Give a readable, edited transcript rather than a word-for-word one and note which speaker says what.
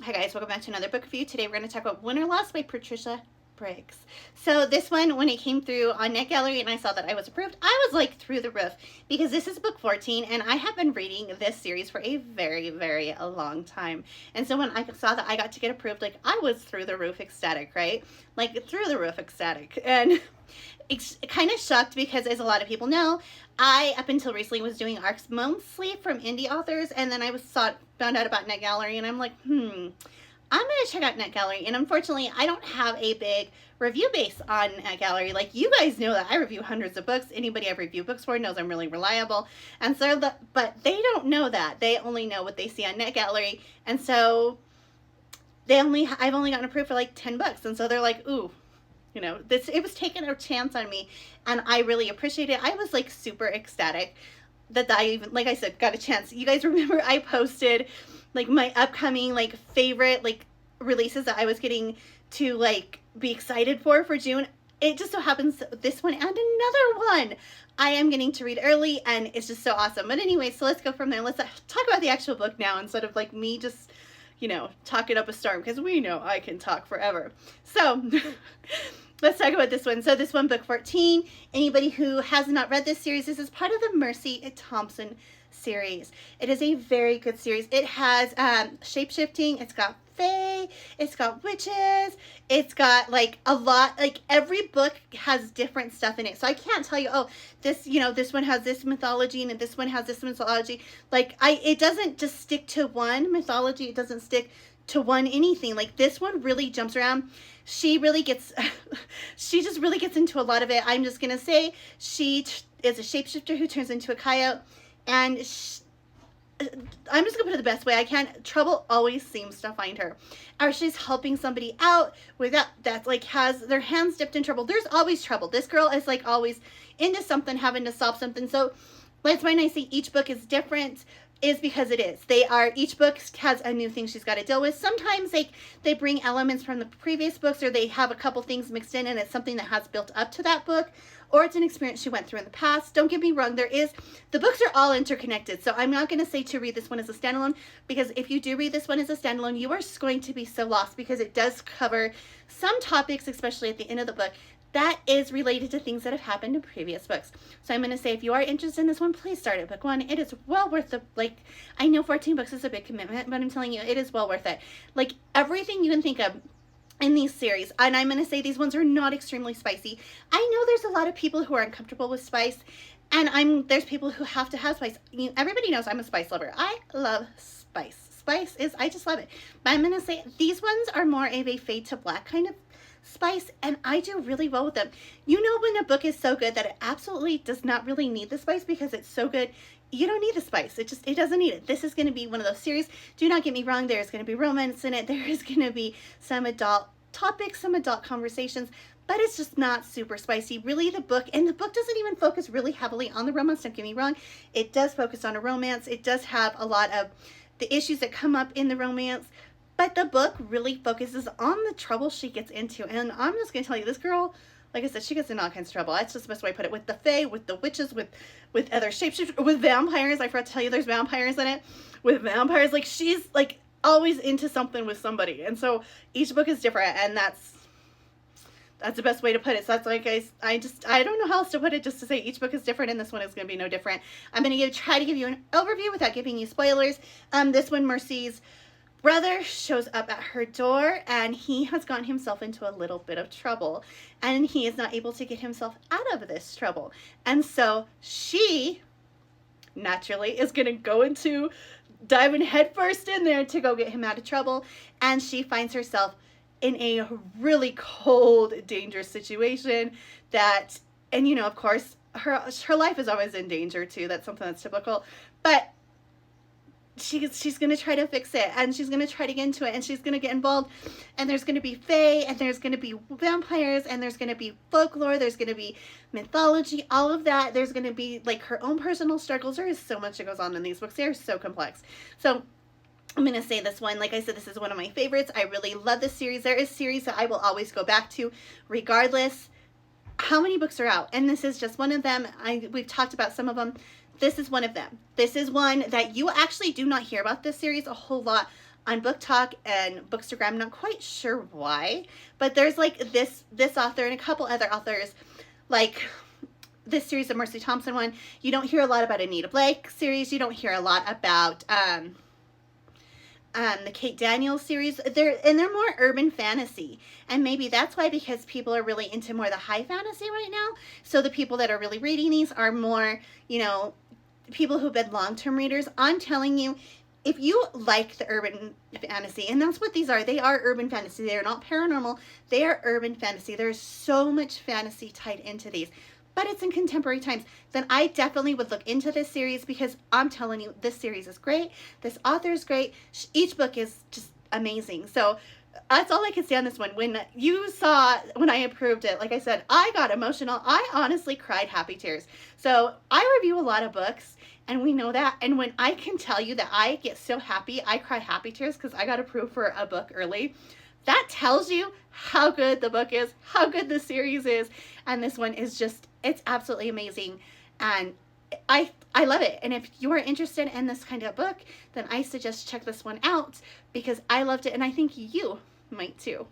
Speaker 1: Hi guys, welcome back to another book review. Today we're going to talk about Win or Loss by Patricia Briggs. So this one, when it came through on Net Gallery and I saw that I was approved, I was like through the roof because this is book 14 and I have been reading this series for a very, very long time. And so when I saw that I got to get approved, like I was through the roof ecstatic, right? Like through the roof ecstatic. And it's kind of shocked because, as a lot of people know, I, up until recently, was doing ARCs mostly from indie authors, and then I found out about Net Gallery, and I'm like, I'm going to check out Net Gallery. And unfortunately, I don't have a big review base on Net Gallery. Like, you guys know that I review hundreds of books. Anybody I've reviewed books for knows I'm really reliable. And so, but they don't know that. They only know what they see on Net Gallery. And so, I've only gotten approved for like 10 books. And so they're like, ooh. You know, it was taking a chance on me, and I really appreciate it. I was like super ecstatic that I even, like I said, got a chance. You guys remember I posted like my upcoming like favorite like releases that I was getting to like be excited for June. It just so happens this one and another one I am getting to read early, and it's just so awesome. But anyway, so let's go from there. Let's talk about the actual book now instead of like me just, you know, talking up a storm, because we know I can talk forever. So let's talk about this one. So this one, book 14, anybody who has not read this series, this is part of the Mercy Thompson series. It is a very good series. It has shape-shifting, it's got fae, it's got witches, it's got like a lot, like every book has different stuff in it. So I can't tell you, oh, this, you know, this one has this mythology and this one has this mythology. Like it doesn't just stick to one mythology. It doesn't stick to one anything. Like this one really jumps around. She really gets, she just really gets into a lot of it. I'm just going to say she is a shapeshifter who turns into a coyote, and I'm just going to put it the best way I can. Trouble always seems to find her. Or she's helping somebody out without that, like has their hands dipped in trouble. There's always trouble. This girl is like always into something, having to solve something. So that's why I say each book is different, is because it is. Each book has a new thing she's got to deal with. Sometimes they bring elements from the previous books, or they have a couple things mixed in and it's something that has built up to that book, or it's an experience she went through in the past. Don't get me wrong, the books are all interconnected. So I'm not going to say to read this one as a standalone, because if you do read this one as a standalone, you are going to be so lost, because it does cover some topics, especially at the end of the book, that is related to things that have happened in previous books. So I'm going to say, if you are interested in this one, please start at book 1. It is well worth the, like, I know 14 books is a big commitment, but I'm telling you, it is well worth it. Like, everything you can think of in these series, and I'm going to say these ones are not extremely spicy. I know there's a lot of people who are uncomfortable with spice, and there's people who have to have spice. Everybody knows I'm a spice lover. I love spice. Spice is, I just love it. But I'm going to say these ones are more of a fade to black kind of spice, and I do really well with them. You know, when a book is so good that it absolutely does not really need the spice because it's so good, you don't need the spice. It doesn't need it. This is going to be one of those series. Do not get me wrong, there's going to be romance in it. There is going to be some adult topics, some adult conversations, but it's just not super spicy. Really, the book doesn't even focus really heavily on the romance. Don't get me wrong. It does focus on a romance. It does have a lot of the issues that come up in the romance, but the book really focuses on the trouble she gets into. And I'm just going to tell you, this girl, like I said, she gets in all kinds of trouble. That's just the best way to put it. With the fae, with the witches, with other shapeshifters, with vampires. I forgot to tell you there's vampires in it. With vampires, like she's like always into something with somebody. And so each book is different, and that's the best way to put it. So that's like, I don't know how else to put it, just to say each book is different, and this one is going to be no different. I'm going to try to give you an overview without giving you spoilers. This one, Mercy's brother shows up at her door, and he has gotten himself into a little bit of trouble, and he is not able to get himself out of this trouble. And so she naturally is going to go into diving headfirst in there to go get him out of trouble, and she finds herself in a really cold, dangerous situation that, and you know, of course, her life is always in danger too. That's something that's typical, but she's going to try to fix it, and she's going to try to get into it, and she's going to get involved, and there's going to be fae, and there's going to be vampires, and there's going to be folklore, there's going to be mythology, all of that. There's going to be like her own personal struggles. There is so much that goes on in these books. They are so complex. So I'm going to say this one, like I said, this is one of my favorites. I really love this series. There is series that I will always go back to regardless how many books are out, and this is just one of them. We've talked about some of them. This is one of them. This is one that you actually do not hear about this series a whole lot on Book Talk and Bookstagram. I'm not quite sure why, but there's like this author and a couple other authors, like this series of Mercy Thompson one. You don't hear a lot about Anita Blake series. You don't hear a lot about the Kate Daniels series. They're more urban fantasy, and maybe that's why, because people are really into more the high fantasy right now. So the people that are really reading these are more, you know, people who've been long-term readers. I'm telling you, if you like the urban fantasy, and that's what these are, they are urban fantasy. They are not paranormal. They are urban fantasy. There's so much fantasy tied into these, but it's in contemporary times. Then I definitely would look into this series, because I'm telling you, this series is great. This author is great. Each book is just amazing. So that's all I can say on this one. When I approved it, like I said, I got emotional. I honestly cried happy tears. So I review a lot of books, and we know that. And when I can tell you that I get so happy, I cry happy tears because I got approved for a book early, that tells you how good the book is, how good the series is. And this one is just, it's absolutely amazing. And I love it. And if you are interested in this kind of book, then I suggest check this one out, because I loved it, and I think you might too.